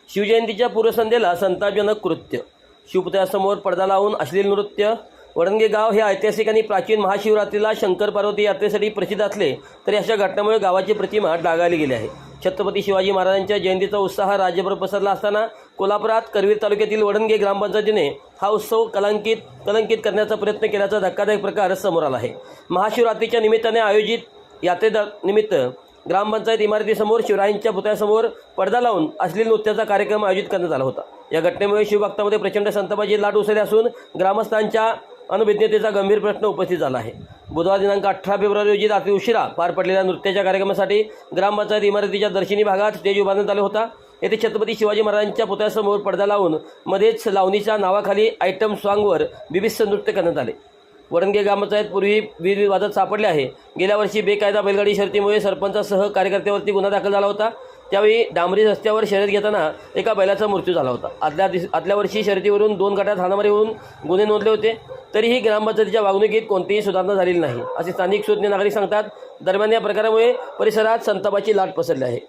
शिवजयंतीच्या पूर्वसंध्येला संतापजनक कृत्य. शिवपुतळ्यासमोर पडदा लावून अश्लील नृत्य. वडणगे गाव हे ऐतिहासिक आणि प्राचीन महाशिवरात्रीला शंकर पार्वती यात्रेसाठी प्रसिद्ध असले तरी अशा घटनामुळे गावाची प्रतिमा डागाळली गेली आहे. छत्रपती शिवाजी महाराजांच्या जयंतीचा उत्साह राज्यभर पसरला असताना कोल्हापुरात करवीर तालुक्यातील वडणगे ग्रामपंचायतीने हा उत्सव कलंकित करण्याचा प्रयत्न केल्याचा धक्कादायक प्रकार समोर आला आहे. महाशिवरात्रीच्या निमित्ताने आयोजित यात्रेनिमित्त ग्रामपंचायत इमारतीसमोर शिवरायांच्या पुतळ्यासमोर पडदा लावून अश्लील नृत्याचा कार्यक्रम आयोजित करण्यात आला होता. या घटनेमुळे शिवभक्तांमध्ये प्रचंड संतापाची लाट उसळली असून ग्रामस्थांच्या अनभिज्ञतेचा गंभीर प्रश्न उपस्थित झाला आहे. बुधवार दिनांक 18 फेब्रुवारी रोजी रात्री उशिरा पार पडलेल्या नृत्याच्या कार्यक्रमासाठी ग्रामपंचायत इमारतीच्या दर्शनी भागात स्टेज उभारण्यात आला होता. येथे छत्रपती शिवाजी महाराजांच्या पुतळ्यासमोर पडदा लावून मध्येच लावणीच्या नावाखाली आयटम सॉंगवर बिभत्स नृत्य करण्यात आले. वडणगे ग्रामपंचायत पूर्वी विवादात सापडले आहे. गेल्या वर्षी बेकायदा बैलगाडी शर्यतीमुळे सरपंचासह कार्यकर्त्यावरती गुन्हा दाखल झाला होता. त्यावेळी डांबरी रस्त्यावर शर्यत घेताना एका बैलाचा मृत्यू झाला होता. आदल्या वर्षी शर्यतीवरून 2 गटात हाणामारी होऊन गुन्हे नोंदले होते. तरीही ग्रामपंचायतीच्या वागणुकीत कोणतीही सुधारणा झालेली नाही असे स्थानिक सुज्ञ नागरिक सांगतात. दरम्यान या प्रकारामुळे परिसरात संतापाची लाट पसरली आहे.